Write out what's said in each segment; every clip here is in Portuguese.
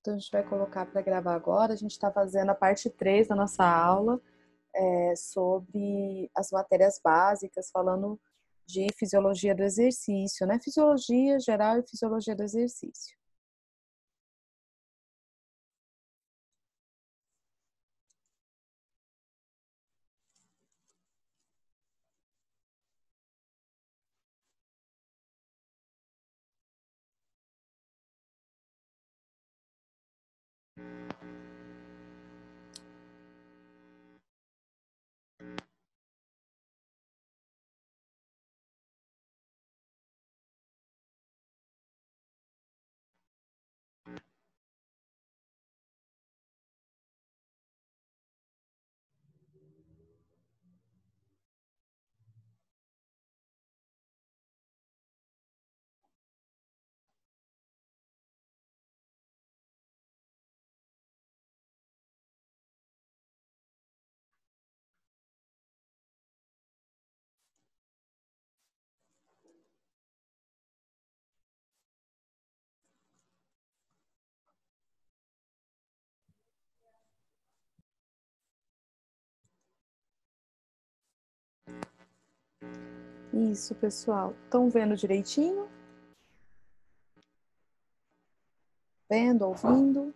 Então, a gente vai colocar para gravar agora. A gente está fazendo a parte 3 da nossa aula sobre as matérias básicas, falando de fisiologia do exercício, né? Fisiologia geral e fisiologia do exercício. Isso, pessoal. Estão vendo direitinho? Vendo, ouvindo?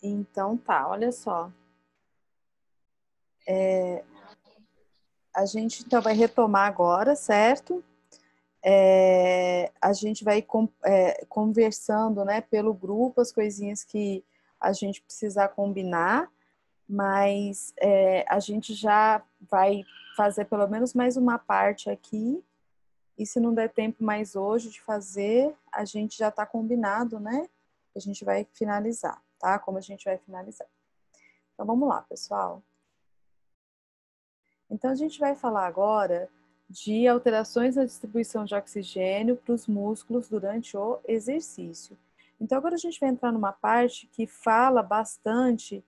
Então tá, olha só. A gente então vai retomar agora, certo? A gente vai conversando, né, pelo grupo, as coisinhas que a gente precisar combinar, mas a gente já vai fazer pelo menos mais uma parte aqui, e se não der tempo mais hoje de fazer, a gente já está combinado, né? A gente vai finalizar, tá? Como a gente vai finalizar. Então vamos lá, pessoal. Então a gente vai falar agora de alterações na distribuição de oxigênio para os músculos durante o exercício. Então agora a gente vai entrar numa parte que fala bastante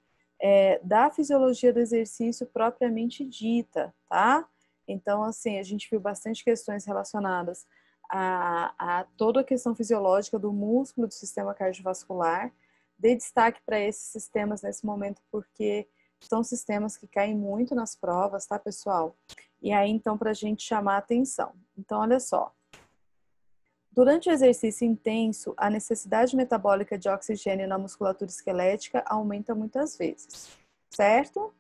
da fisiologia do exercício propriamente dita, tá? Então, assim, a gente viu bastante questões relacionadas a toda a questão fisiológica do músculo, do sistema cardiovascular. Dei destaque para esses sistemas nesse momento porque são sistemas que caem muito nas provas, tá, pessoal? E aí, então, para a gente chamar a atenção. Então, olha só. Durante o exercício intenso, a necessidade metabólica de oxigênio na musculatura esquelética aumenta muitas vezes, certo?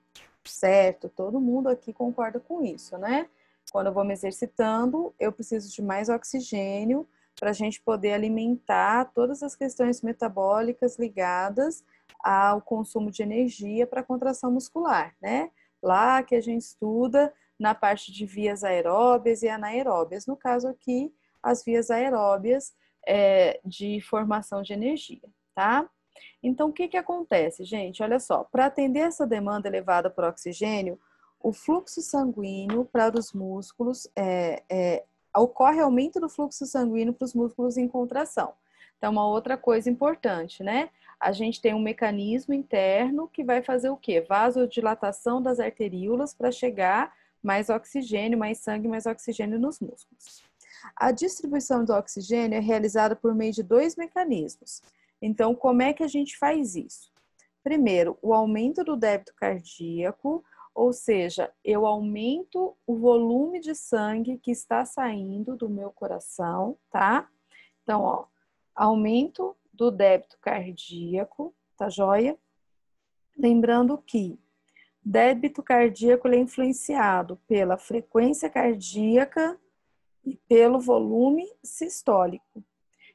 Certo, todo mundo aqui concorda com isso, né? Quando eu vou me exercitando, eu preciso de mais oxigênio para a gente poder alimentar todas as questões metabólicas ligadas ao consumo de energia para a contração muscular, né? Lá que a gente estuda na parte de vias aeróbias e anaeróbias. No caso aqui, as vias aeróbias de formação de energia, tá? Então, o que que acontece, gente? Olha só, para atender essa demanda elevada por oxigênio, o fluxo sanguíneo para os músculos, ocorre aumento do fluxo sanguíneo para os músculos em contração. Então, uma outra coisa importante, né? A gente tem um mecanismo interno que vai fazer o quê? Vasodilatação das arteríolas para chegar mais oxigênio, mais sangue, mais oxigênio nos músculos. A distribuição do oxigênio é realizada por meio de dois mecanismos. Então, como é que a gente faz isso? Primeiro, o aumento do débito cardíaco, ou seja, eu aumento o volume de sangue que está saindo do meu coração, tá? Então, ó, aumento do débito cardíaco, tá joia? Lembrando que débito cardíaco é influenciado pela frequência cardíaca e pelo volume sistólico.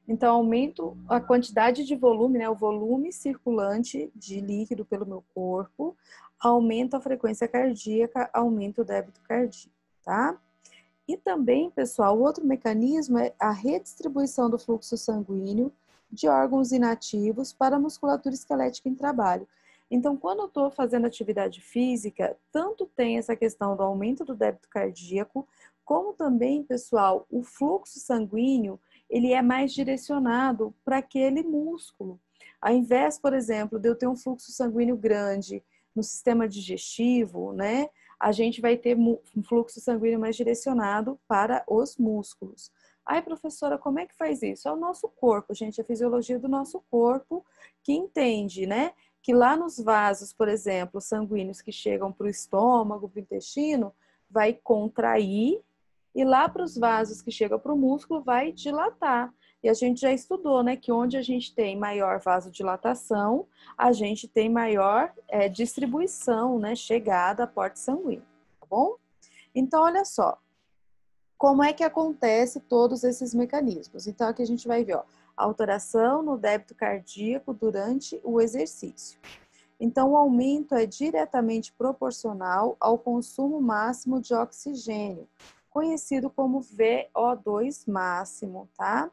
Então, aumento a quantidade de volume, né, o volume circulante de líquido pelo meu corpo, aumento a frequência cardíaca, aumenta o débito cardíaco, tá? E também, pessoal, o outro mecanismo é a redistribuição do fluxo sanguíneo de órgãos inativos para a musculatura esquelética em trabalho. Então, quando eu estou fazendo atividade física, tanto tem essa questão do aumento do débito cardíaco, como também, pessoal, o fluxo sanguíneo, ele é mais direcionado para aquele músculo. Ao invés, por exemplo, de eu ter um fluxo sanguíneo grande no sistema digestivo, né? A gente vai ter um fluxo sanguíneo mais direcionado para os músculos. Ai, professora, como é que faz isso? É o nosso corpo, gente, a fisiologia do nosso corpo que entende, né? Que lá nos vasos, por exemplo, sanguíneos que chegam para o estômago, para o intestino, vai contrair, e lá para os vasos que chegam para o músculo vai dilatar. E a gente já estudou, né, que onde a gente tem maior vasodilatação, a gente tem maior distribuição, né, chegada a porte sanguíneo, tá bom? Então, olha só, como é que acontece todos esses mecanismos? Então, aqui a gente vai ver, ó, alteração no débito cardíaco durante o exercício. Então, o aumento é diretamente proporcional ao consumo máximo de oxigênio, conhecido como VO2 máximo, tá?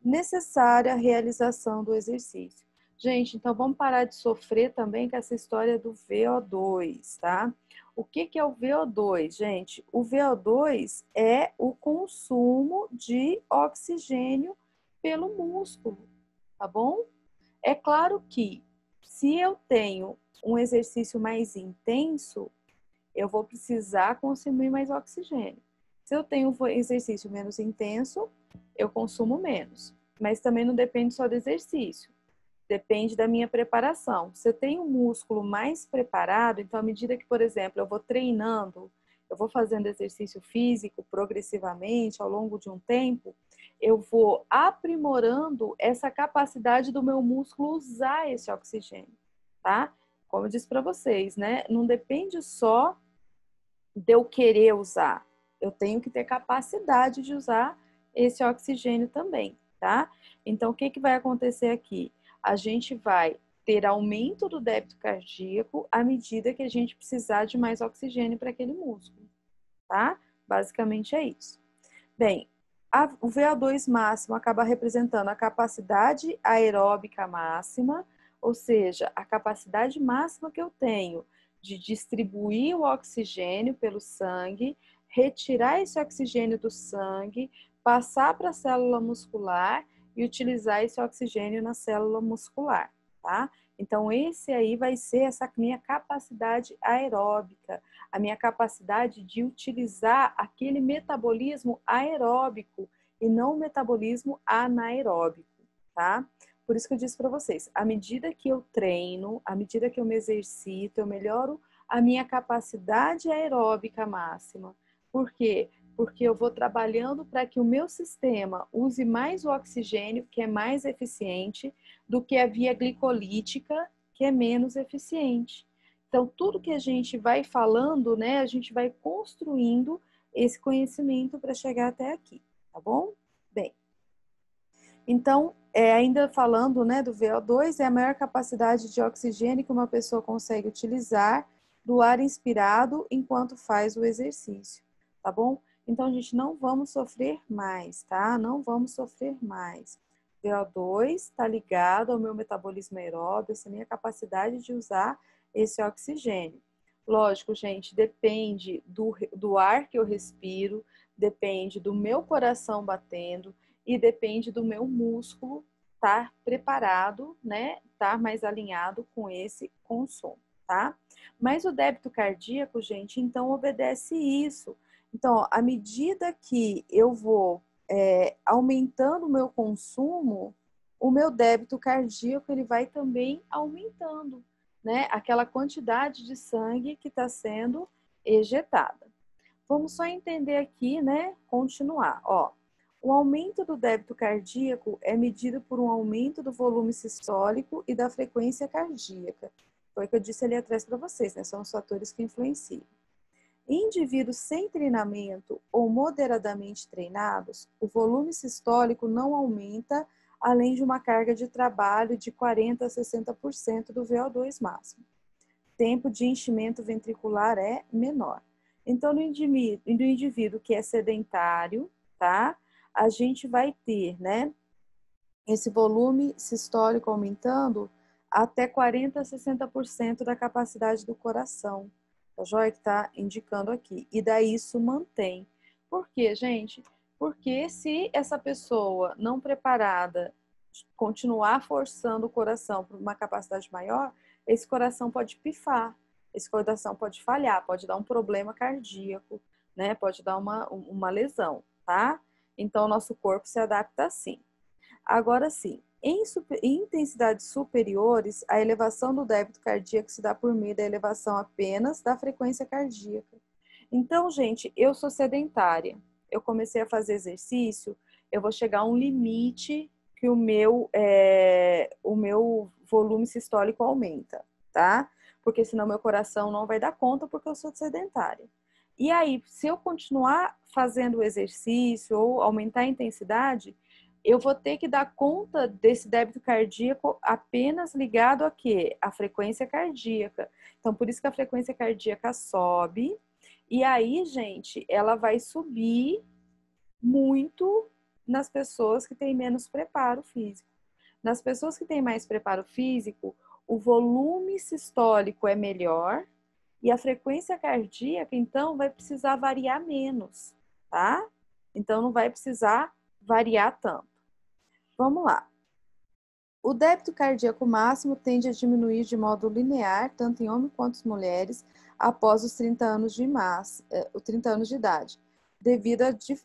Necessária a realização do exercício. Gente, então vamos parar de sofrer também com essa história do VO2, tá? O que é o VO2, gente? O VO2 é o consumo de oxigênio pelo músculo, tá bom? É claro que se eu tenho um exercício mais intenso, eu vou precisar consumir mais oxigênio. Se eu tenho um exercício menos intenso, eu consumo menos. Mas também não depende só do exercício. Depende da minha preparação. Se eu tenho um músculo mais preparado, então à medida que, por exemplo, eu vou treinando, eu vou fazendo exercício físico progressivamente ao longo de um tempo, eu vou aprimorando essa capacidade do meu músculo usar esse oxigênio, tá? Como eu disse para vocês, né? Não depende só de eu querer usar. Eu tenho que ter capacidade de usar esse oxigênio também, tá? Então, o que que vai acontecer aqui? A gente vai ter aumento do débito cardíaco à medida que a gente precisar de mais oxigênio para aquele músculo, tá? Basicamente é isso. Bem, o VO2 máximo acaba representando a capacidade aeróbica máxima, ou seja, a capacidade máxima que eu tenho de distribuir o oxigênio pelo sangue, retirar esse oxigênio do sangue, passar para a célula muscular e utilizar esse oxigênio na célula muscular, tá? Então, esse aí vai ser essa minha capacidade aeróbica, a minha capacidade de utilizar aquele metabolismo aeróbico e não o metabolismo anaeróbico, tá? Por isso que eu disse para vocês, à medida que eu treino, à medida que eu me exercito, eu melhoro a minha capacidade aeróbica máxima. Por quê? Porque eu vou trabalhando para que o meu sistema use mais o oxigênio, que é mais eficiente, do que a via glicolítica, que é menos eficiente. Então, tudo que a gente vai falando, né, a gente vai construindo esse conhecimento para chegar até aqui, tá bom? Bem, então, ainda falando, né, do VO2, é a maior capacidade de oxigênio que uma pessoa consegue utilizar do ar inspirado enquanto faz o exercício, tá bom? Então, gente, não vamos sofrer mais, tá? Não vamos sofrer mais. VO2 está ligado ao meu metabolismo aeróbio, essa minha capacidade de usar esse oxigênio. Lógico, gente, depende do ar que eu respiro, depende do meu coração batendo e depende do meu músculo estar preparado, né? Estar mais alinhado com esse consumo, tá? Mas o débito cardíaco, gente, então obedece isso. Então, à medida que eu vou aumentando o meu consumo, o meu débito cardíaco ele vai também aumentando, né? Aquela quantidade de sangue que está sendo ejetada. Vamos só entender aqui, né? Continuar, ó. O aumento do débito cardíaco é medido por um aumento do volume sistólico e da frequência cardíaca. Foi o que eu disse ali atrás para vocês, né? São os fatores que influenciam. Em indivíduos sem treinamento ou moderadamente treinados, o volume sistólico não aumenta além de uma carga de trabalho de 40% a 60% do VO2 máximo. Tempo de enchimento ventricular é menor. Então, no indivíduo que é sedentário, tá? A gente vai ter, né, esse volume sistólico aumentando até 40% a 60% da capacidade do coração. Tá joia? Que está indicando aqui. E daí isso mantém. Por quê, gente? Porque se essa pessoa não preparada continuar forçando o coração para uma capacidade maior, esse coração pode pifar, esse coração pode falhar, pode dar um problema cardíaco, né? Pode dar uma lesão, tá? Então, o nosso corpo se adapta assim. Agora sim, em intensidades superiores, a elevação do débito cardíaco se dá por meio da elevação apenas da frequência cardíaca. Então, gente, eu sou sedentária. Eu comecei a fazer exercício, eu vou chegar a um limite que o meu volume sistólico aumenta, tá? Porque senão meu coração não vai dar conta porque eu sou sedentária. E aí, se eu continuar fazendo o exercício ou aumentar a intensidade, eu vou ter que dar conta desse débito cardíaco apenas ligado a quê? A frequência cardíaca. Então, por isso que a frequência cardíaca sobe. E aí, gente, ela vai subir muito nas pessoas que têm menos preparo físico. Nas pessoas que têm mais preparo físico, o volume sistólico é melhor e a frequência cardíaca, então, vai precisar variar menos, tá? Então, não vai precisar variar tanto. Vamos lá. O débito cardíaco máximo tende a diminuir de modo linear, tanto em homens quanto em mulheres, após os 30 anos de idade, devido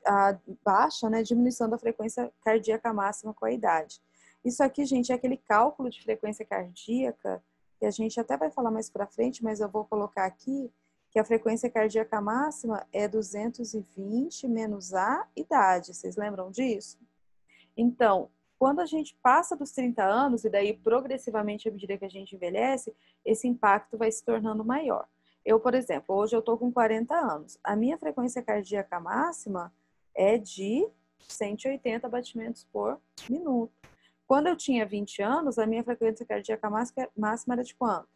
à baixa, né, diminuição da frequência cardíaca máxima com a idade. Isso aqui, gente, é aquele cálculo de frequência cardíaca, que a gente até vai falar mais para frente, mas eu vou colocar aqui, que a frequência cardíaca máxima é 220 menos a idade. Vocês lembram disso? Então, quando a gente passa dos 30 anos, e daí progressivamente, à medida que a gente envelhece, esse impacto vai se tornando maior. Eu, por exemplo, hoje eu estou com 40 anos. A minha frequência cardíaca máxima é de 180 batimentos por minuto. Quando eu tinha 20 anos, a minha frequência cardíaca máxima era de quanto?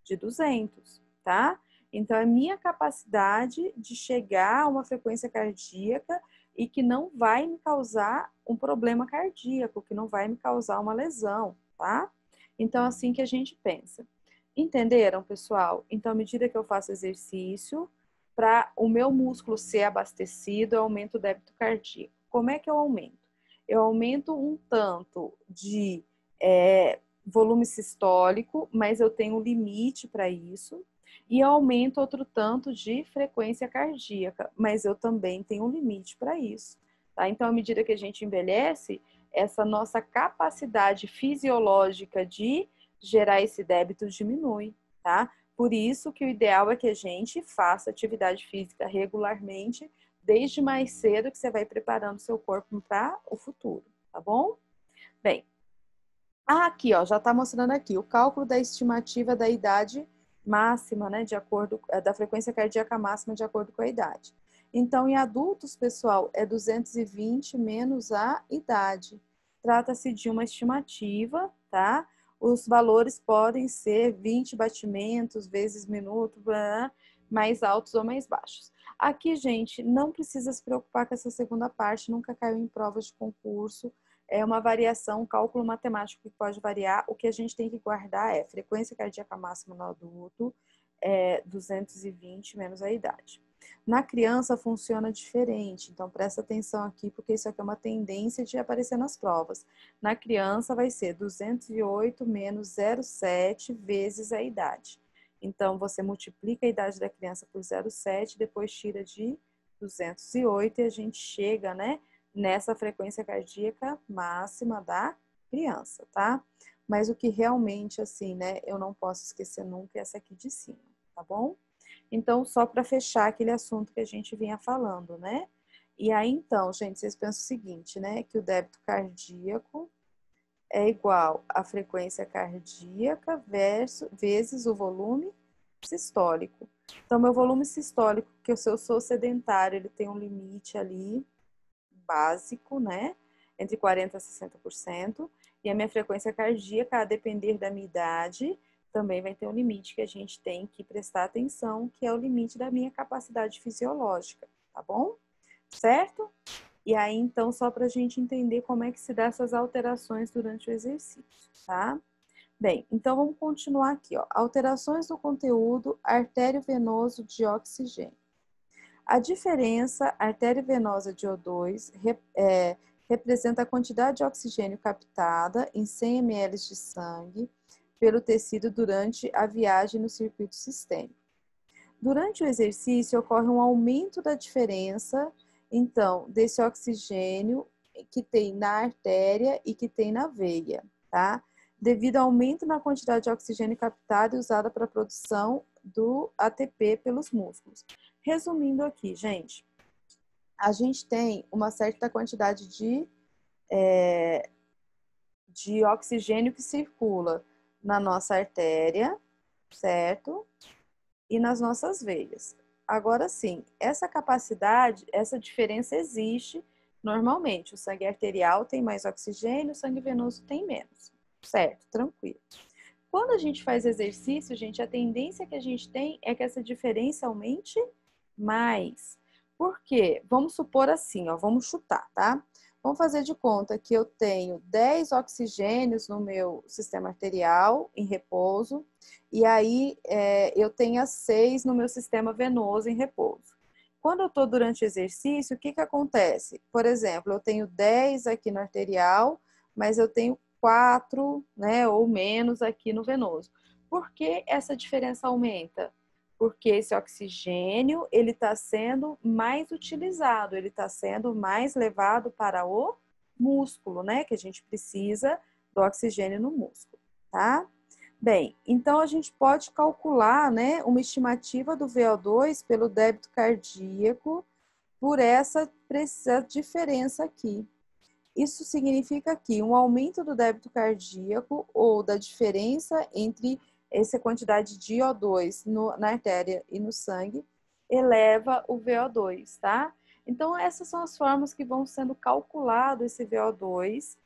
De 200, tá? Então, a minha capacidade de chegar a uma frequência cardíaca e que não vai me causar um problema cardíaco, que não vai me causar uma lesão, tá? Então, assim que a gente pensa. Entenderam, pessoal? Então, à medida que eu faço exercício, para o meu músculo ser abastecido, eu aumento o débito cardíaco. Como é que eu aumento? Eu aumento um tanto de volume sistólico, mas eu tenho um limite para isso, e aumento outro tanto de frequência cardíaca, mas eu também tenho um limite para isso, tá? Então, à medida que a gente envelhece, essa nossa capacidade fisiológica de gerar esse débito diminui, tá? Por isso que o ideal é que a gente faça atividade física regularmente, desde mais cedo que você vai preparando seu corpo para o futuro, tá bom? Bem, aqui, ó, já está mostrando aqui o cálculo da estimativa da idade máxima, né, de acordo da frequência cardíaca máxima de acordo com a idade. Então, em adultos, pessoal, é 220 menos a idade. Trata-se de uma estimativa, tá? Os valores podem ser 20 batimentos vezes minuto, mais altos ou mais baixos. Aqui, gente, não precisa se preocupar com essa segunda parte, nunca caiu em provas de concurso. É uma variação, um cálculo matemático que pode variar. O que a gente tem que guardar é frequência cardíaca máxima no adulto, 220 menos a idade. Na criança funciona diferente, então presta atenção aqui, porque isso aqui é uma tendência de aparecer nas provas. Na criança vai ser 208 menos 0,7 vezes a idade. Então, você multiplica a idade da criança por 0,7, depois tira de 208 e a gente chega, né, nessa frequência cardíaca máxima da criança, tá? Mas o que realmente, assim, né, eu não posso esquecer nunca é essa aqui de cima, tá bom? Então, só para fechar aquele assunto que a gente vinha falando, né? E aí, então, gente, vocês pensam o seguinte, né? Que o débito cardíaco é igual à frequência cardíaca vezes o volume sistólico. Então, meu volume sistólico, que se eu sou sedentário, ele tem um limite ali, básico, né? Entre 40% a 60%. E a minha frequência cardíaca, a depender da minha idade, também vai ter um limite que a gente tem que prestar atenção, que é o limite da minha capacidade fisiológica, tá bom? Certo? E aí, então, só para a gente entender como é que se dá essas alterações durante o exercício, tá? Bem, então vamos continuar aqui, ó. Alterações no conteúdo artério-venoso de oxigênio. A diferença artério-venosa de O2 representa a quantidade de oxigênio captada em 100 ml de sangue pelo tecido durante a viagem no circuito sistêmico. Durante o exercício, ocorre um aumento da diferença, então, desse oxigênio que tem na artéria e que tem na veia, tá? Devido ao aumento na quantidade de oxigênio captada e usada para a produção do ATP pelos músculos. Resumindo aqui, gente, a gente tem uma certa quantidade de oxigênio que circula na nossa artéria, certo? E nas nossas veias. Agora sim, essa capacidade, essa diferença existe normalmente. O sangue arterial tem mais oxigênio, o sangue venoso tem menos. Certo, tranquilo. Quando a gente faz exercício, gente, a tendência que a gente tem é que essa diferença aumente mais. Por quê? Vamos supor assim, ó, vamos chutar, tá? Vamos fazer de conta que eu tenho 10 oxigênios no meu sistema arterial em repouso, e aí eu tenho 6 no meu sistema venoso em repouso. Quando eu estou durante o exercício, o que acontece? Por exemplo, eu tenho 10 aqui no arterial, mas eu tenho 4, né, ou menos aqui no venoso. Por que essa diferença aumenta? Porque esse oxigênio, ele está sendo mais utilizado, ele está sendo mais levado para o músculo, né, que a gente precisa do oxigênio no músculo, tá? Bem, então a gente pode calcular, né, uma estimativa do VO2 pelo débito cardíaco por essa diferença aqui. Isso significa que um aumento do débito cardíaco ou da diferença entre essa quantidade de O2 na artéria e no sangue eleva o VO2, tá? Então, essas são as formas que vão sendo calculado esse VO2.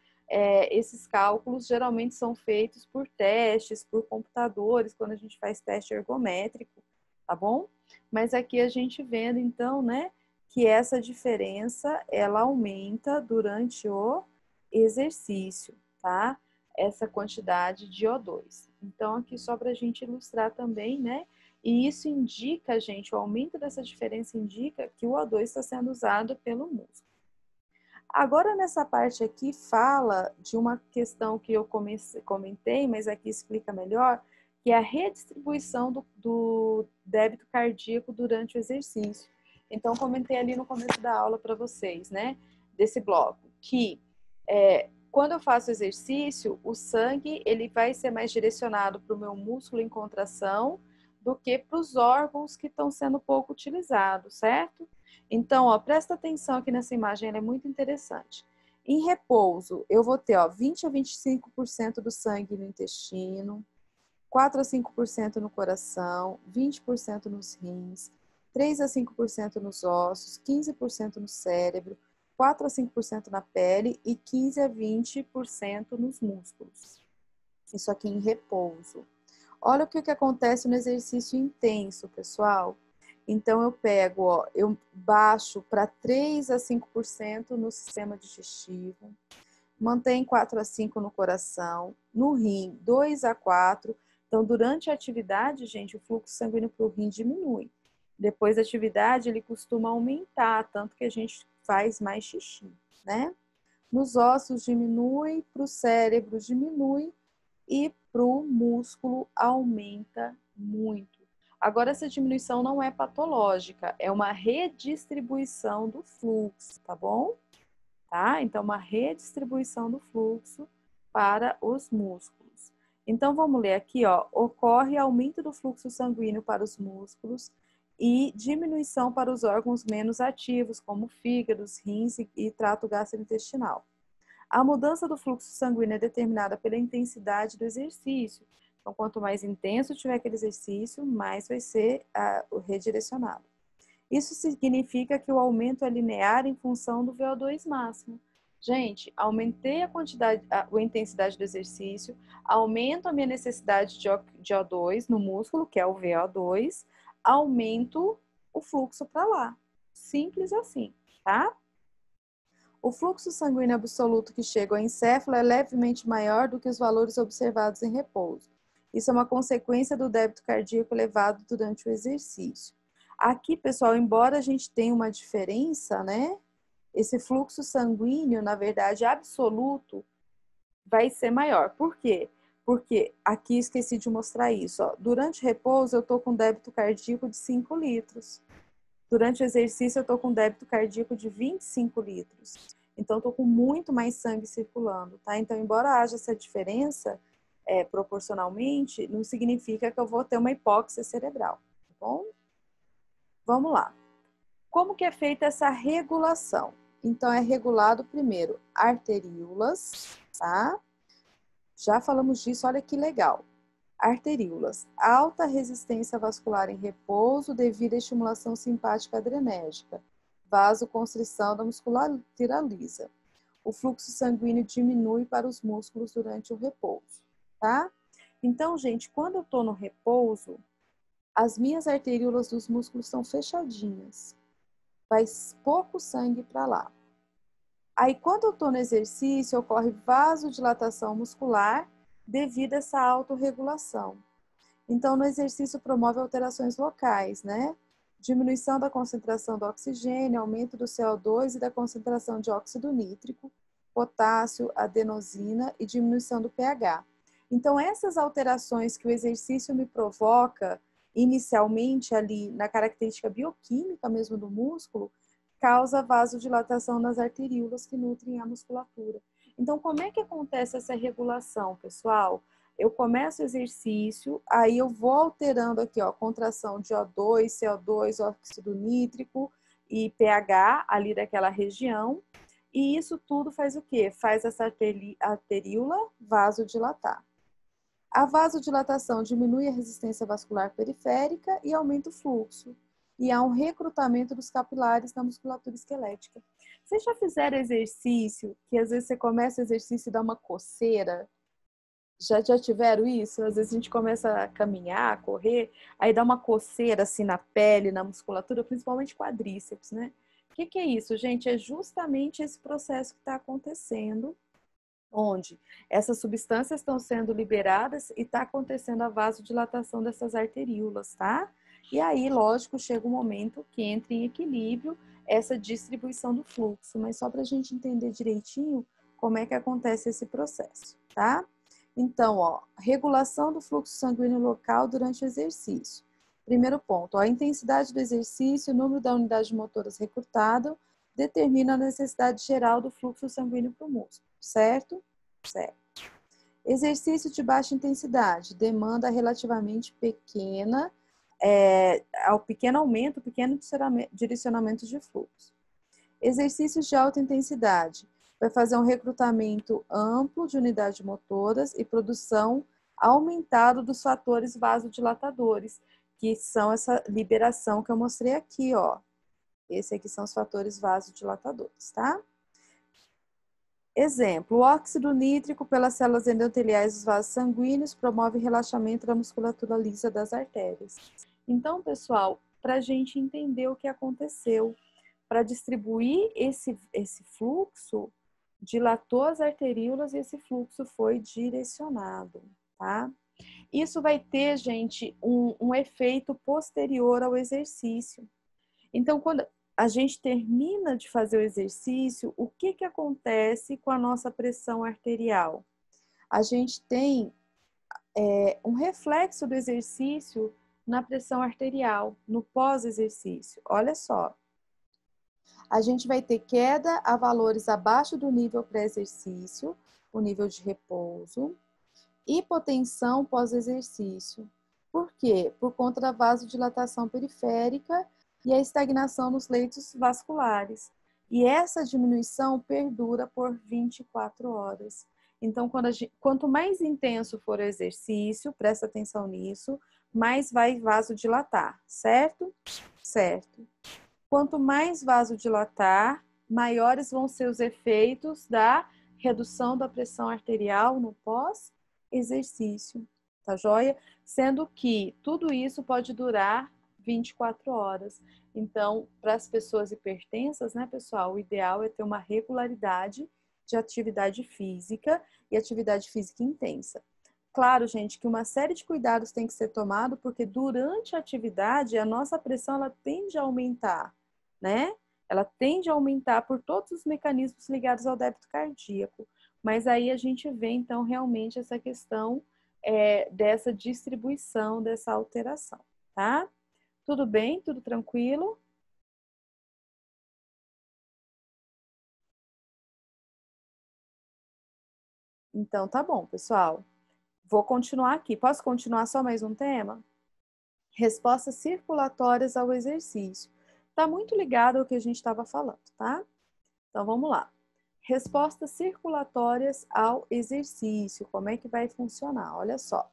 Esses cálculos geralmente são feitos por testes, por computadores, quando a gente faz teste ergométrico, tá bom? Mas aqui a gente vendo, então, né, que essa diferença, ela aumenta durante o exercício, tá? Essa quantidade de O2. Então, aqui só para a gente ilustrar também, né? E isso indica, gente, o aumento dessa diferença indica que o O2 está sendo usado pelo músculo. Agora, nessa parte aqui, fala de uma questão que eu comentei, mas aqui explica melhor, que é a redistribuição do débito cardíaco durante o exercício. Então, comentei ali no começo da aula para vocês, né, desse bloco, que quando eu faço exercício, o sangue ele vai ser mais direcionado para o meu músculo em contração do que para os órgãos que estão sendo pouco utilizados, certo? Então, ó, presta atenção aqui nessa imagem, ela é muito interessante. Em repouso, eu vou ter 20 a 25% do sangue no intestino, 4 a 5% no coração, 20% nos rins, 3 a 5% nos ossos, 15% no cérebro, 4 a 5% na pele e 15 a 20% nos músculos. Isso aqui em repouso. Olha o que acontece no exercício intenso, pessoal. Então, eu pego, ó, eu baixo para 3 a 5% no sistema digestivo, mantém 4 a 5% no coração, no rim, 2 a 4%. Então, durante a atividade, gente, o fluxo sanguíneo para o rim diminui. Depois da atividade, ele costuma aumentar, tanto que a gente faz mais xixi, né? Nos ossos diminui, para o cérebro diminui e para o músculo aumenta muito. Agora, essa diminuição não é patológica, é uma redistribuição do fluxo, tá bom? Tá? Então, uma redistribuição do fluxo para os músculos. Então, vamos ler aqui, ó. Ocorre aumento do fluxo sanguíneo para os músculos e diminuição para os órgãos menos ativos, como fígados, rins e trato gastrointestinal. A mudança do fluxo sanguíneo é determinada pela intensidade do exercício. Então, quanto mais intenso tiver aquele exercício, mais vai ser redirecionado. Isso significa que o aumento é linear em função do VO2 máximo. Gente, aumentei a intensidade do exercício, aumento a minha necessidade de O2 no músculo, que é o VO2, aumento o fluxo para lá. Simples assim, tá? O fluxo sanguíneo absoluto que chega ao encéfalo é levemente maior do que os valores observados em repouso. Isso é uma consequência do débito cardíaco elevado durante o exercício. Aqui, pessoal, embora a gente tenha uma diferença, né, esse fluxo sanguíneo, na verdade, absoluto, vai ser maior. Por quê? Porque aqui esqueci de mostrar isso. Ó. Durante o repouso, eu estou com débito cardíaco de 5 litros. Durante o exercício, eu estou com débito cardíaco de 25 litros. Então, estou com muito mais sangue circulando, tá? Então, embora haja essa diferença proporcionalmente, não significa que eu vou ter uma hipóxia cerebral, tá bom? Vamos lá. Como que é feita essa regulação? Então, é regulado primeiro arteríolas, tá? Já falamos disso, olha que legal. Arteríolas, alta resistência vascular em repouso devido à estimulação simpática adrenérgica, vasoconstrição da musculatura lisa. O fluxo sanguíneo diminui para os músculos durante o repouso, tá? Então, gente, quando eu tô no repouso, as minhas arteríolas dos músculos estão fechadinhas. Vai pouco sangue para lá. Aí, quando eu tô no exercício, ocorre vasodilatação muscular devido a essa autorregulação. Então, no exercício promove alterações locais, né? Diminuição da concentração do oxigênio, aumento do CO2 e da concentração de óxido nítrico, potássio, adenosina e diminuição do pH. Então, essas alterações que o exercício me provoca, inicialmente ali na característica bioquímica mesmo do músculo, causa vasodilatação nas arteríolas que nutrem a musculatura. Então, como é que acontece essa regulação, pessoal? Eu começo o exercício, aí eu vou alterando aqui, ó, contração de O2, CO2, óxido nítrico e pH ali daquela região. E isso tudo faz o quê? Faz essa arteríola vasodilatar. A vasodilatação diminui a resistência vascular periférica e aumenta o fluxo. E há um recrutamento dos capilares na musculatura esquelética. Vocês já fizeram exercício que às vezes você começa o exercício e dá uma coceira? Já tiveram isso? Às vezes a gente começa a caminhar, a correr, aí dá uma coceira assim na pele, na musculatura, principalmente quadríceps, né? O que é isso, gente? É justamente esse processo que está acontecendo, onde essas substâncias estão sendo liberadas e está acontecendo a vasodilatação dessas arteríolas, tá? E aí, lógico, chega um momento que entra em equilíbrio essa distribuição do fluxo, mas só para a gente entender direitinho como é que acontece esse processo, tá? Então, ó, regulação do fluxo sanguíneo local durante o exercício. Primeiro ponto, ó, a intensidade do exercício, o número da unidade motoras recrutado, determina a necessidade geral do fluxo sanguíneo para o músculo, certo? Certo. Exercício de baixa intensidade, demanda relativamente pequena, ao pequeno aumento, pequeno direcionamento de fluxo. Exercícios de alta intensidade, vai fazer um recrutamento amplo de unidades motoras e produção aumentado dos fatores vasodilatadores, que são essa liberação que eu mostrei aqui, ó. Esse aqui são os fatores vasodilatadores, tá? Exemplo, o óxido nítrico pelas células endoteliais dos vasos sanguíneos promove relaxamento da musculatura lisa das artérias. Então, pessoal, para a gente entender o que aconteceu, para distribuir esse fluxo, dilatou as arteríolas e esse fluxo foi direcionado, tá? Isso vai ter, gente, um efeito posterior ao exercício. Então, quando a gente termina de fazer o exercício, o que acontece com a nossa pressão arterial? A gente tem um reflexo do exercício na pressão arterial, no pós-exercício. Olha só. A gente vai ter queda a valores abaixo do nível pré-exercício, o nível de repouso, hipotensão pós-exercício. Por quê? Por conta da vasodilatação periférica e a estagnação nos leitos vasculares. E essa diminuição perdura por 24 horas. Então, quanto mais intenso for o exercício, presta atenção nisso, mais vai vasodilatar, certo? Certo. Quanto mais vasodilatar, maiores vão ser os efeitos da redução da pressão arterial no pós-exercício, tá joia? Sendo que tudo isso pode durar 24 horas. Então, para as pessoas hipertensas, né, pessoal, o ideal é ter uma regularidade de atividade física e atividade física intensa. Claro, gente, que uma série de cuidados tem que ser tomado, porque durante a atividade a nossa pressão ela tende a aumentar, né? ela tende a aumentar por todos os mecanismos ligados ao débito cardíaco. Mas aí a gente vê, então, realmente essa questão dessa distribuição, dessa alteração, tá? Tudo bem? Tudo tranquilo? Então, tá bom, pessoal. Vou continuar aqui. Posso continuar só mais um tema? Respostas circulatórias ao exercício. Está muito ligado ao que a gente estava falando, tá? Então, vamos lá. Respostas circulatórias ao exercício. Como é que vai funcionar? Olha só.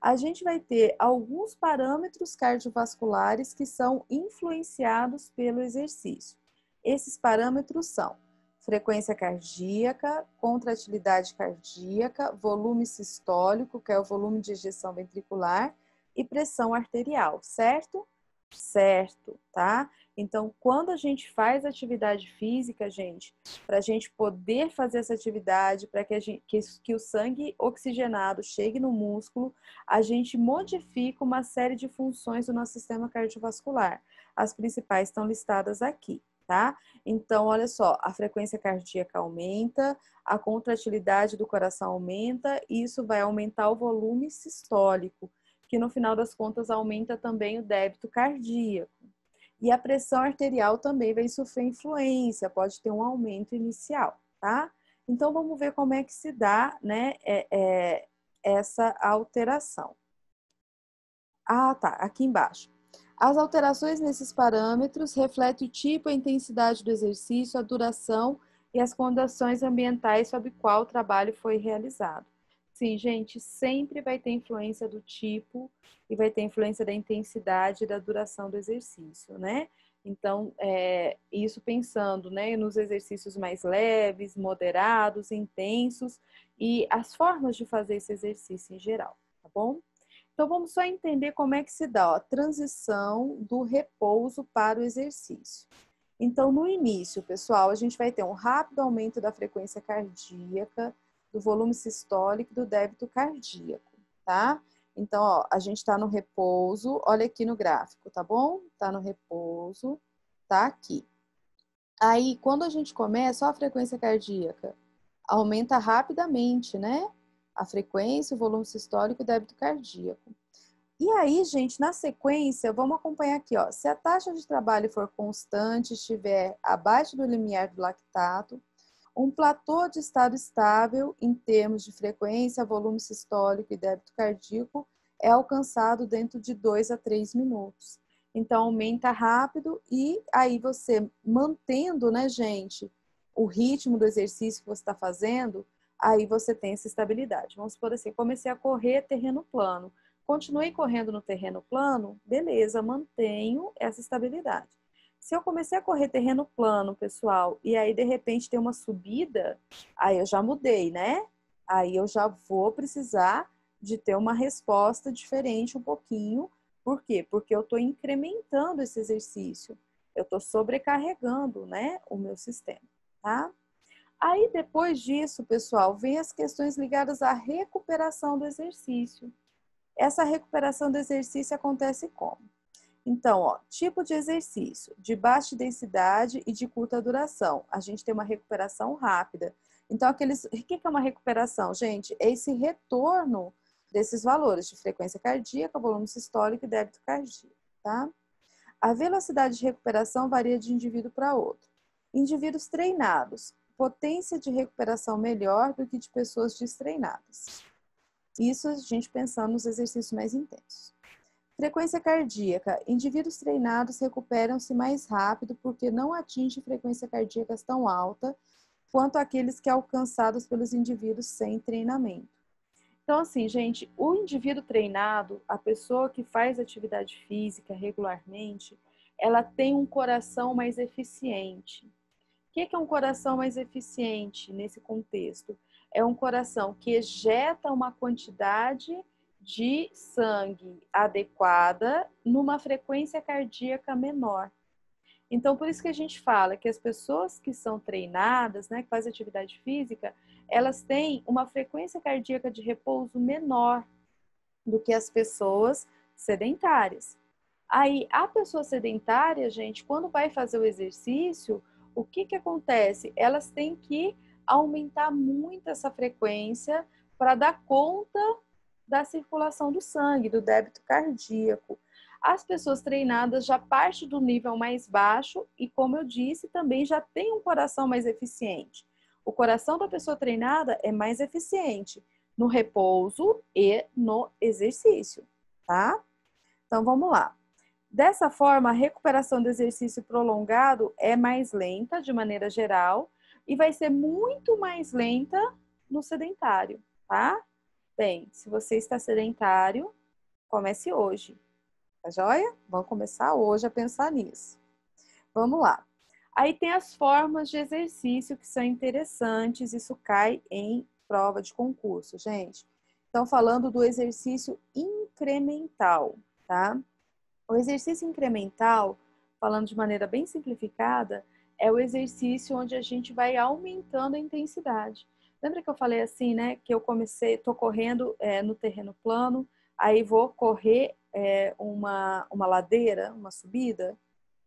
A gente vai ter alguns parâmetros cardiovasculares que são influenciados pelo exercício. Esses parâmetros são frequência cardíaca, contratilidade cardíaca, volume sistólico, que é o volume de ejeção ventricular, e pressão arterial, certo? Certo, tá? Então, quando a gente faz atividade física, gente, para a gente poder fazer essa atividade, para que o sangue oxigenado chegue no músculo, a gente modifica uma série de funções do nosso sistema cardiovascular. As principais estão listadas aqui, tá? Então, olha só, a frequência cardíaca aumenta, a contratilidade do coração aumenta, e isso vai aumentar o volume sistólico, que no final das contas aumenta também o débito cardíaco. E a pressão arterial também vai sofrer influência, pode ter um aumento inicial, tá? Então, vamos ver como é que se dá, né, essa alteração. Ah, tá, aqui embaixo. As alterações nesses parâmetros refletem o tipo, a intensidade do exercício, a duração e as condições ambientais sob qual o trabalho foi realizado. Sim, gente, sempre vai ter influência do tipo e vai ter influência da intensidade e da duração do exercício, né? Então, isso pensando, né, nos exercícios mais leves, moderados, intensos e as formas de fazer esse exercício em geral, tá bom? Então, vamos só entender como é que se dá a transição do repouso para o exercício. Então, no início, pessoal, a gente vai ter um rápido aumento da frequência cardíaca, do volume sistólico e do débito cardíaco, tá? Então, ó, a gente está no repouso, olha aqui no gráfico, tá bom? Tá no repouso, tá aqui. Aí, quando a gente começa, ó, a frequência cardíaca aumenta rapidamente, né? A frequência, o volume sistólico e o débito cardíaco. E aí, gente, na sequência, vamos acompanhar aqui, ó. Se a taxa de trabalho for constante, estiver abaixo do limiar do lactato, um platô de estado estável em termos de frequência, volume sistólico e débito cardíaco é alcançado dentro de 2 a 3 minutos. Então, aumenta rápido e aí você mantendo, né, gente, o ritmo do exercício que você está fazendo, aí você tem essa estabilidade. Vamos supor assim, comecei a correr terreno plano. Continuei correndo no terreno plano, beleza, mantenho essa estabilidade. Se eu comecei a correr terreno plano, pessoal, e aí de repente tem uma subida, aí eu já mudei, né? Aí eu já vou precisar de ter uma resposta diferente um pouquinho. Por quê? Porque eu estou incrementando esse exercício. Eu estou sobrecarregando, né, o meu sistema, tá? Aí depois disso, pessoal, vem as questões ligadas à recuperação do exercício. Essa recuperação do exercício acontece como? Então, ó, tipo de exercício, de baixa densidade e de curta duração. A gente tem uma recuperação rápida. Então, o que é uma recuperação, gente? É esse retorno desses valores de frequência cardíaca, volume sistólico e débito cardíaco, tá? A velocidade de recuperação varia de indivíduo para outro. Indivíduos treinados, potência de recuperação melhor do que de pessoas destreinadas. Isso a gente pensando nos exercícios mais intensos. Frequência cardíaca. Indivíduos treinados recuperam-se mais rápido porque não atingem frequência cardíaca tão alta quanto aqueles que alcançados pelos indivíduos sem treinamento. Então, assim, gente, o indivíduo treinado, a pessoa que faz atividade física regularmente, ela tem um coração mais eficiente. O que é um coração mais eficiente nesse contexto? É um coração que ejeta uma quantidade de sangue adequada numa frequência cardíaca menor. Então, por isso que a gente fala que as pessoas que são treinadas, né, que fazem atividade física, elas têm uma frequência cardíaca de repouso menor do que as pessoas sedentárias. Aí, a pessoa sedentária, gente, quando vai fazer o exercício, o que que acontece? Elas têm que aumentar muito essa frequência para dar conta da circulação do sangue, do débito cardíaco. As pessoas treinadas já partem do nível mais baixo e, como eu disse, também já tem um coração mais eficiente. O coração da pessoa treinada é mais eficiente no repouso e no exercício, tá? Então, vamos lá. Dessa forma, a recuperação do exercício prolongado é mais lenta, de maneira geral, e vai ser muito mais lenta no sedentário, tá? Bem, se você está sedentário, comece hoje, tá joia? Vamos começar hoje a pensar nisso. Vamos lá. Aí tem as formas de exercício que são interessantes, isso cai em prova de concurso, gente. Então, falando do exercício incremental, tá? O exercício incremental, falando de maneira bem simplificada, é o exercício onde a gente vai aumentando a intensidade. Lembra que eu falei assim, né? Que eu tô correndo no terreno plano, aí vou correr uma ladeira, uma subida,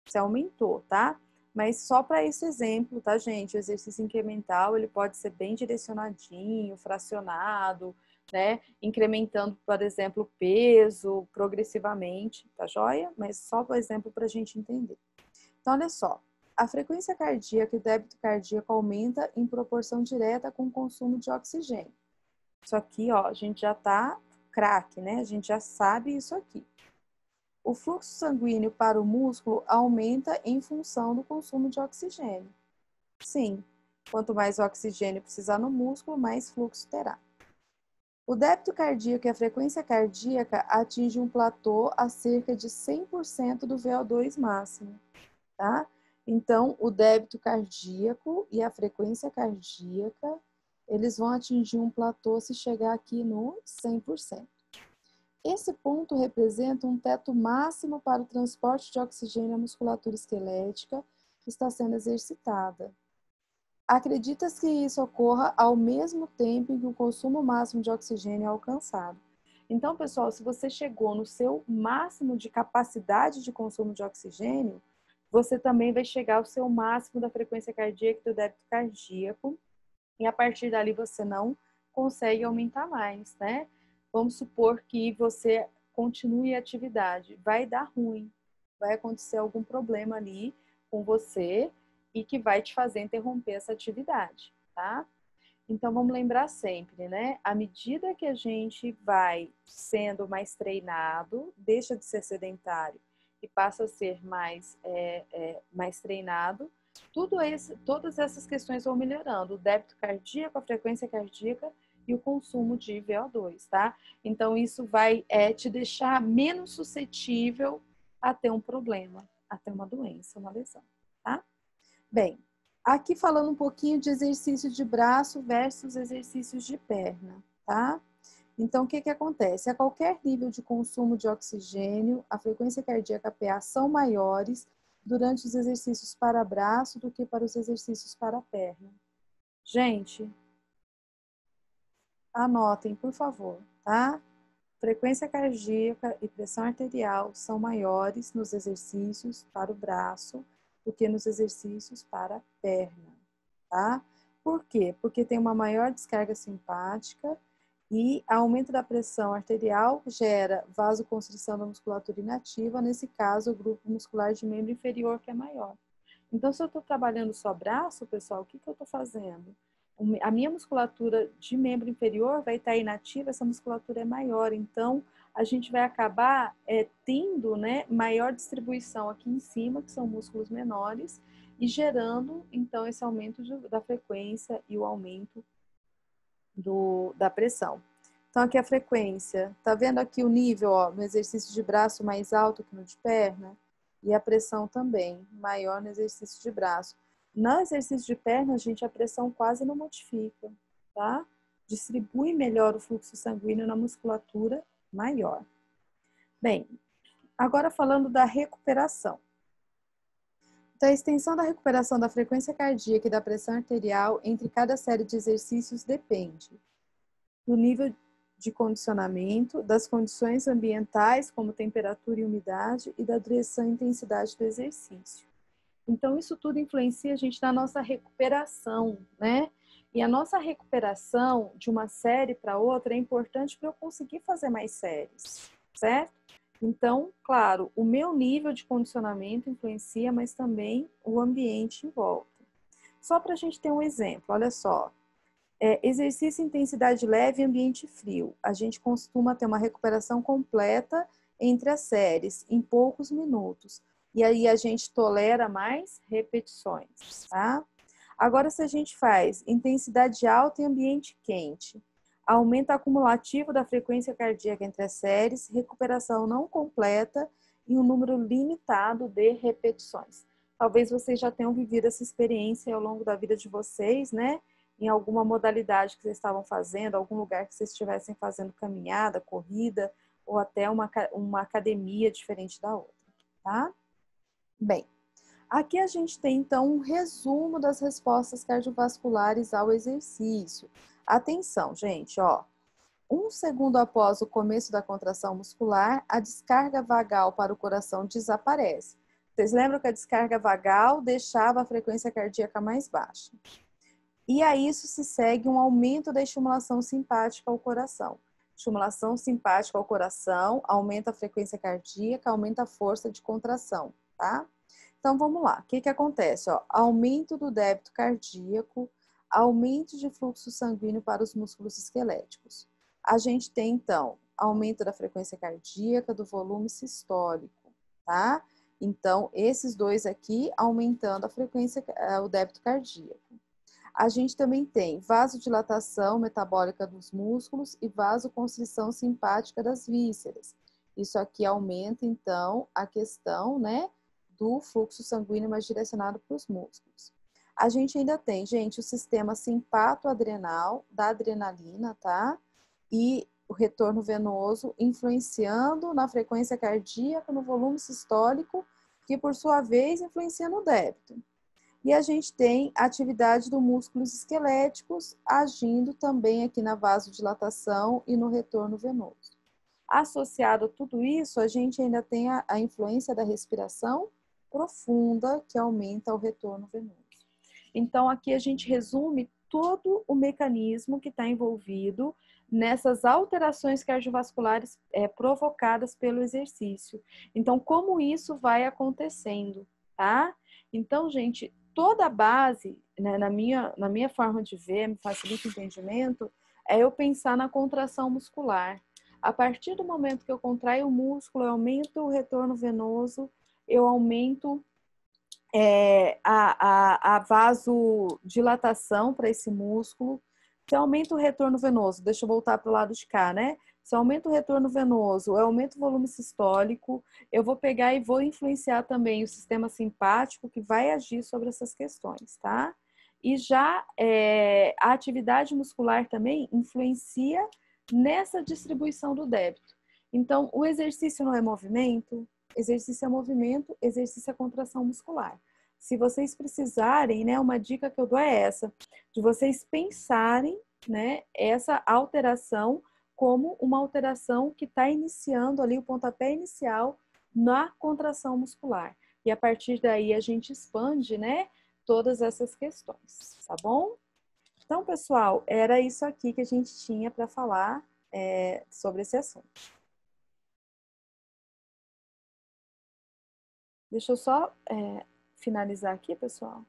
você aumentou, tá? Mas só para esse exemplo, tá, gente? O exercício incremental, ele pode ser bem direcionadinho, fracionado, né? Incrementando, por exemplo, o peso progressivamente, tá joia? Mas só por exemplo para a gente entender. Então, olha só. A frequência cardíaca e o débito cardíaco aumenta em proporção direta com o consumo de oxigênio. Isso aqui, ó, a gente já tá craque, né? A gente já sabe isso aqui. O fluxo sanguíneo para o músculo aumenta em função do consumo de oxigênio. Sim, quanto mais oxigênio precisar no músculo, mais fluxo terá. O débito cardíaco e a frequência cardíaca atingem um platô a cerca de 100% do VO2 máximo, tá? Então, o débito cardíaco e a frequência cardíaca, eles vão atingir um platô se chegar aqui no 100%. Esse ponto representa um teto máximo para o transporte de oxigênio à musculatura esquelética que está sendo exercitada. Acredita-se que isso ocorra ao mesmo tempo em que o consumo máximo de oxigênio é alcançado. Então, pessoal, se você chegou no seu máximo de capacidade de consumo de oxigênio, você também vai chegar ao seu máximo da frequência cardíaca e do débito cardíaco, e a partir dali você não consegue aumentar mais, né? Vamos supor que você continue a atividade, vai dar ruim, vai acontecer algum problema ali com você e que vai te fazer interromper essa atividade, tá? Então vamos lembrar sempre, né? À medida que a gente vai sendo mais treinado, deixa de ser sedentário e passa a ser mais treinado, todas essas questões vão melhorando. O débito cardíaco, a frequência cardíaca e o consumo de VO2, tá? Então isso vai te deixar menos suscetível a ter um problema, a ter uma doença, uma lesão, tá? Bem, aqui falando um pouquinho de exercício de braço versus exercícios de perna, tá? Então, o que que acontece? A qualquer nível de consumo de oxigênio, a frequência cardíaca PA são maiores durante os exercícios para braço do que para os exercícios para perna. Gente, anotem, por favor, tá? Frequência cardíaca e pressão arterial são maiores nos exercícios para o braço do que nos exercícios para a perna, tá? Por quê? Porque tem uma maior descarga simpática e aumento da pressão arterial gera vasoconstrição da musculatura inativa, nesse caso, o grupo muscular de membro inferior que é maior. Então, se eu estou trabalhando só braço, pessoal, o que eu estou fazendo? A minha musculatura de membro inferior vai estar inativa, essa musculatura é maior, então a gente vai acabar tendo, né, maior distribuição aqui em cima, que são músculos menores, e gerando, então, esse aumento da frequência e o aumento da pressão. Então, aqui a frequência, tá vendo aqui o nível, ó, no exercício de braço mais alto que no de perna? E a pressão também, maior no exercício de braço. No exercício de perna, gente, a pressão quase não modifica, tá? Distribui melhor o fluxo sanguíneo na musculatura maior. Bem, agora falando da recuperação. Então, a extensão da recuperação da frequência cardíaca e da pressão arterial entre cada série de exercícios depende do nível de condicionamento, das condições ambientais, como temperatura e umidade, e da duração e intensidade do exercício. Então, isso tudo influencia a gente na nossa recuperação, né? E a nossa recuperação de uma série para outra é importante para eu conseguir fazer mais séries, certo? Então, claro, o meu nível de condicionamento influencia, mas também o ambiente em volta. Só para a gente ter um exemplo, olha só. Exercício em intensidade leve e ambiente frio. A gente costuma ter uma recuperação completa entre as séries, em poucos minutos. E aí a gente tolera mais repetições, tá? Agora, se a gente faz intensidade alta e ambiente quente, aumento acumulativo da frequência cardíaca entre as séries, recuperação não completa e um número limitado de repetições. Talvez vocês já tenham vivido essa experiência ao longo da vida de vocês, né? Em alguma modalidade que vocês estavam fazendo, algum lugar que vocês estivessem fazendo caminhada, corrida, ou até uma academia diferente da outra, tá? Bem, aqui a gente tem, então, um resumo das respostas cardiovasculares ao exercício. Atenção, gente, ó. 1 segundo após o começo da contração muscular, a descarga vagal para o coração desaparece. Vocês lembram que a descarga vagal deixava a frequência cardíaca mais baixa? E a isso se segue um aumento da estimulação simpática ao coração. Estimulação simpática ao coração aumenta a frequência cardíaca, aumenta a força de contração, tá? Então, vamos lá. O que acontece? Ó, aumento do débito cardíaco, aumento de fluxo sanguíneo para os músculos esqueléticos. A gente tem, então, aumento da frequência cardíaca, do volume sistólico, tá? Então, esses dois aqui aumentando a frequência, o débito cardíaco. A gente também tem vasodilatação metabólica dos músculos e vasoconstrição simpática das vísceras. Isso aqui aumenta, então, a questão, né, do fluxo sanguíneo mais direcionado para os músculos. A gente ainda tem, gente, o sistema simpato-adrenal da adrenalina, tá? E o retorno venoso influenciando na frequência cardíaca, no volume sistólico, que por sua vez influencia no débito. E a gente tem a atividade dos músculos esqueléticos agindo também aqui na vasodilatação e no retorno venoso. Associado a tudo isso, a gente ainda tem a influência da respiração profunda, que aumenta o retorno venoso. Então, aqui a gente resume todo o mecanismo que está envolvido nessas alterações cardiovasculares provocadas pelo exercício. Então, como isso vai acontecendo, tá? Então, gente, toda a base, né, na minha forma de ver, me facilita o entendimento, é eu pensar na contração muscular. A partir do momento que eu contraio o músculo, eu aumento o retorno venoso, eu aumento a vasodilatação para esse músculo. Se aumenta o retorno venoso, deixa eu voltar para o lado de cá, né? Se aumenta o retorno venoso, eu aumento o volume sistólico, eu vou pegar e vou influenciar também o sistema simpático, que vai agir sobre essas questões, tá? E já a atividade muscular também influencia nessa distribuição do débito. Então, o exercício não é movimento, exercício é movimento, exercício é contração muscular. Se vocês precisarem, né, uma dica que eu dou é essa, de vocês pensarem, né, essa alteração como uma alteração que está iniciando ali o pontapé inicial na contração muscular. E a partir daí a gente expande, né, todas essas questões, tá bom? Então, pessoal, era isso aqui que a gente tinha para falar sobre esse assunto. Deixa eu só finalizar aqui, pessoal.